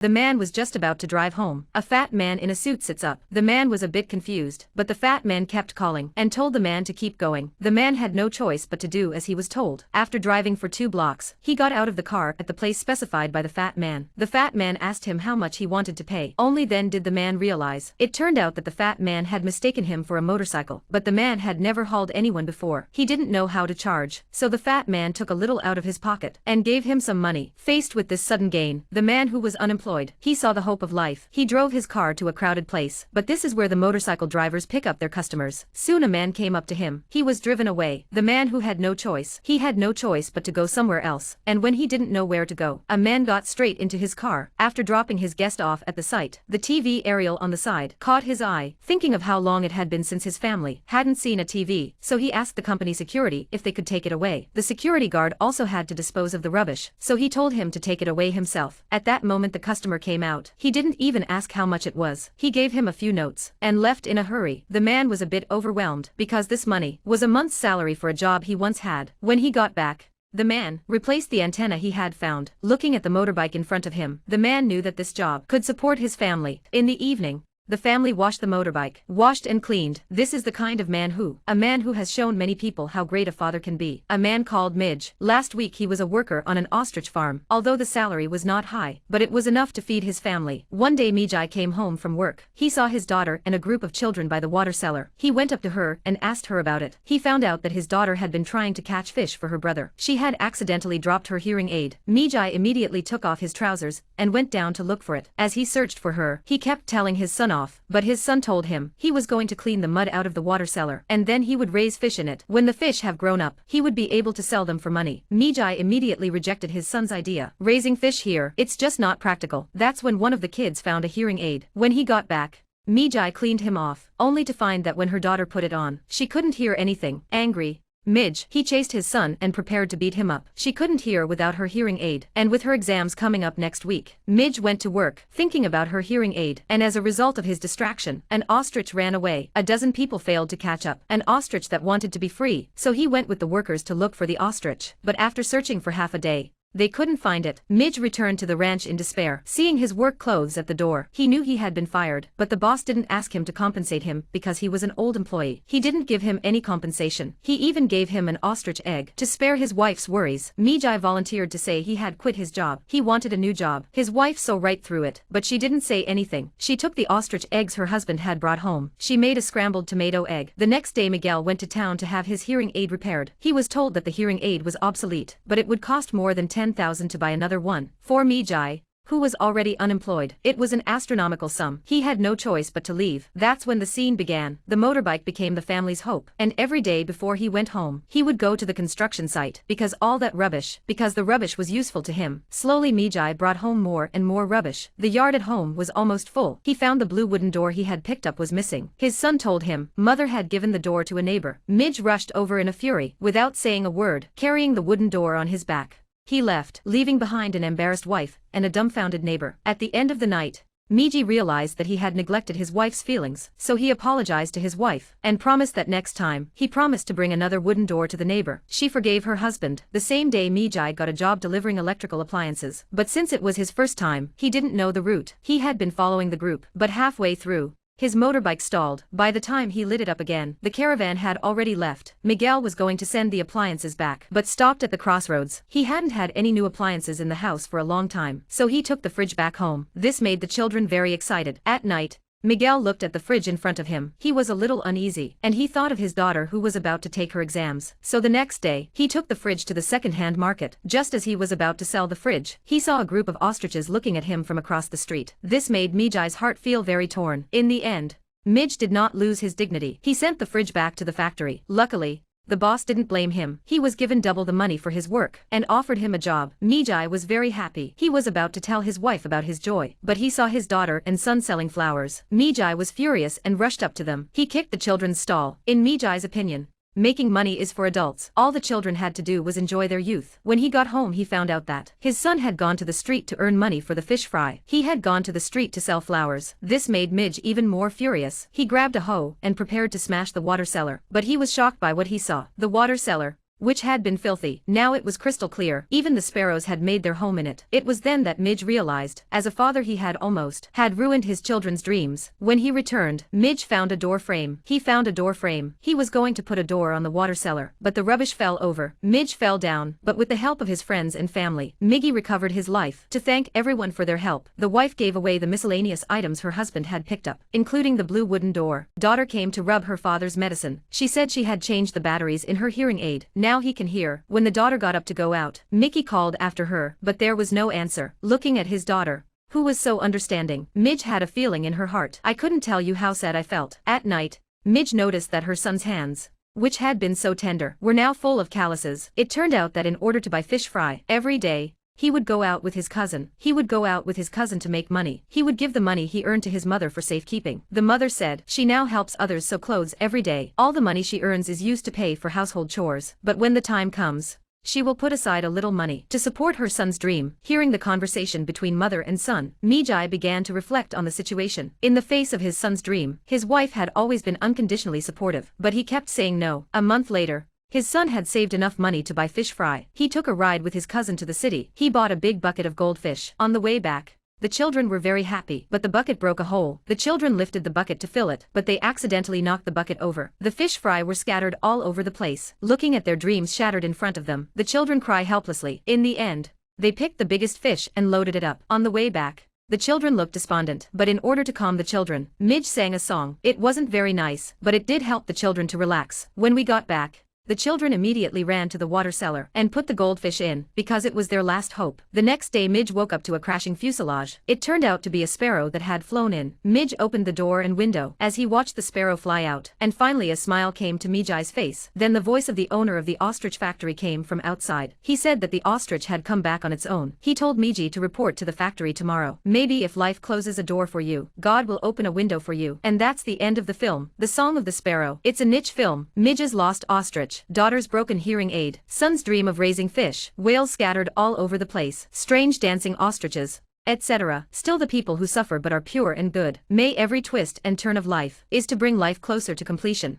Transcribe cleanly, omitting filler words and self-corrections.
The man was just about to drive home. A fat man in a suit sits up. The man was a bit confused, but the fat man kept calling and told the man to keep going. The man had no choice but to do as he was told. After driving for 2 blocks, he got out of the car at the place specified by the fat man. The fat man asked him how much he wanted to pay. Only then did the man realize. It turned out that the fat man had mistaken him for a motorcycle, but the man had never hauled anyone before. He didn't know how to charge, so the fat man took a little out of his pocket and gave him some money. Faced with this sudden gain, the man who was unemployed, he saw the hope of life. He drove his car to a crowded place, but this is where the motorcycle drivers pick up their customers. Soon a man came up to him. He was driven away. The man who had no choice. He had no choice but to go somewhere else, and when he didn't know where to go, a man got straight into his car. After dropping his guest off at the site, the TV aerial on the side caught his eye. Thinking of how long it had been since his family hadn't seen a TV, so he asked the company security if they could take it away. The security guard also had to dispose of the rubbish, so he told him to take it away himself. At that moment the customer came out. He didn't even ask how much it was. He gave him a few notes and left in a hurry. The man was a bit overwhelmed because this money was a month's salary for a job he once had. When he got back, the man replaced the antenna he had found. Looking at the motorbike in front of him, the man knew that this job could support his family. In the evening, the family washed the motorbike, washed and cleaned. This is the kind of man a man who has shown many people how great a father can be. A man called Midge. Last week he was a worker on an ostrich farm. Although the salary was not high, but it was enough to feed his family. One day Mijai came home from work. He saw his daughter and a group of children by the water cellar. He went up to her and asked her about it. He found out that his daughter had been trying to catch fish for her brother. She had accidentally dropped her hearing aid. Mijai immediately took off his trousers and went down to look for it. As he searched for her, he kept telling his son off, but his son told him he was going to clean the mud out of the water cellar, and then he would raise fish in it. When the fish have grown up, he would be able to sell them for money. Mijai immediately rejected his son's idea. Raising fish here, it's just not practical. That's when one of the kids found a hearing aid. When he got back, Mijai cleaned him off, only to find that when her daughter put it on, she couldn't hear anything. Angry, Midge, he chased his son and prepared to beat him up. She couldn't hear without her hearing aid, and with her exams coming up next week, Midge went to work, thinking about her hearing aid, and as a result of his distraction, an ostrich ran away. A dozen people failed to catch up. An ostrich that wanted to be free, so he went with the workers to look for the ostrich, but after searching for half a day, they couldn't find it. Midge returned to the ranch in despair. Seeing his work clothes at the door, he knew he had been fired, but the boss didn't ask him to compensate him because he was an old employee. He didn't give him any compensation. He even gave him an ostrich egg to spare his wife's worries. Mijai volunteered to say he had quit his job. He wanted a new job. His wife saw right through it, but she didn't say anything. She took the ostrich eggs her husband had brought home. She made a scrambled tomato egg. The next day Miguel went to town to have his hearing aid repaired. He was told that the hearing aid was obsolete, but it would cost more than 10,000 to buy another one. For Mijai, who was already unemployed, it was an astronomical sum. He had no choice but to leave. That's when the scene began. The motorbike became the family's hope, and every day before he went home, he would go to the construction site, because the rubbish was useful to him. Slowly Mijai brought home more and more rubbish. The yard at home was almost full. He found the blue wooden door he had picked up was missing. His son told him mother had given the door to a neighbor. Midge rushed over in a fury, without saying a word, carrying the wooden door on his back. He left, leaving behind an embarrassed wife and a dumbfounded neighbor. At the end of the night, Miji realized that he had neglected his wife's feelings, so he apologized to his wife and promised that next time, he promised to bring another wooden door to the neighbor. She forgave her husband. The same day Mijai got a job delivering electrical appliances, but since it was his first time, he didn't know the route. He had been following the group, but halfway through, his motorbike stalled. By the time he lit it up again, the caravan had already left. Miguel was going to send the appliances back, but stopped at the crossroads. He hadn't had any new appliances in the house for a long time, so he took the fridge back home. This made the children very excited. At night, Miguel looked at the fridge in front of him. He was a little uneasy, and he thought of his daughter who was about to take her exams. So the next day, he took the fridge to the second-hand market. Just as he was about to sell the fridge, he saw a group of ostriches looking at him from across the street. This made Mijai's heart feel very torn. In the end, Midge did not lose his dignity. He sent the fridge back to the factory. Luckily, the boss didn't blame him. He was given double the money for his work and offered him a job. Mijai was very happy. He was about to tell his wife about his joy, but he saw his daughter and son selling flowers. Mijai was furious and rushed up to them. He kicked the children's stall. In Mijai's opinion, making money is for adults. All the children had to do was enjoy their youth. When he got home he found out that his son had gone to the street to earn money for the fish fry. He had gone to the street to sell flowers. This made Midge even more furious. He grabbed a hoe and prepared to smash the water cellar, but he was shocked by what he saw. The water cellar which had been filthy. Now it was crystal clear. Even the sparrows had made their home in it. It was then that Midge realized, as a father he had ruined his children's dreams. When he returned, Midge found a door frame. He found a door frame. He was going to put a door on the water cellar, but the rubbish fell over. Midge fell down, but with the help of his friends and family, Miggy recovered his life. To thank everyone for their help, the wife gave away the miscellaneous items her husband had picked up, including the blue wooden door. Daughter came to rub her father's medicine. She said she had changed the batteries in her hearing aid. Now he can hear. When the daughter got up to go out, Mickey called after her, but there was no answer. Looking at his daughter, who was so understanding, Midge had a feeling in her heart. I couldn't tell you how sad I felt. At night, Midge noticed that her son's hands, which had been so tender, were now full of calluses. It turned out that in order to buy fish fry every day, he would go out with his cousin. He would go out with his cousin to make money. He would give the money he earned to his mother for safekeeping. The mother said she now helps others sew clothes every day. All the money she earns is used to pay for household chores. But when the time comes, she will put aside a little money to support her son's dream. Hearing the conversation between mother and son, Mijai began to reflect on the situation. In the face of his son's dream, his wife had always been unconditionally supportive, but he kept saying no. A month later, his son had saved enough money to buy fish fry. He took a ride with his cousin to the city. He bought a big bucket of goldfish. On the way back, the children were very happy, but the bucket broke a hole. The children lifted the bucket to fill it, but they accidentally knocked the bucket over. The fish fry were scattered all over the place. Looking at their dreams shattered in front of them, the children cry helplessly. In the end, they picked the biggest fish and loaded it up. On the way back, the children looked despondent, but in order to calm the children, Midge sang a song. It wasn't very nice, but it did help the children to relax. When we got back, the children immediately ran to the water cellar and put the goldfish in, because it was their last hope. The next day Midge woke up to a crashing fuselage. It turned out to be a sparrow that had flown in. Midge opened the door and window as he watched the sparrow fly out, and finally a smile came to Mijai's face. Then the voice of the owner of the ostrich factory came from outside. He said that the ostrich had come back on its own. He told Miji to report to the factory tomorrow. Maybe if life closes a door for you, God will open a window for you. And that's the end of the film, The Song of the Sparrow. It's a niche film. Midge's lost ostrich, daughter's broken hearing aid, son's dream of raising fish, whales scattered all over the place, strange dancing ostriches, etc. Still the people who suffer but are pure and good. May every twist and turn of life is to bring life closer to completion.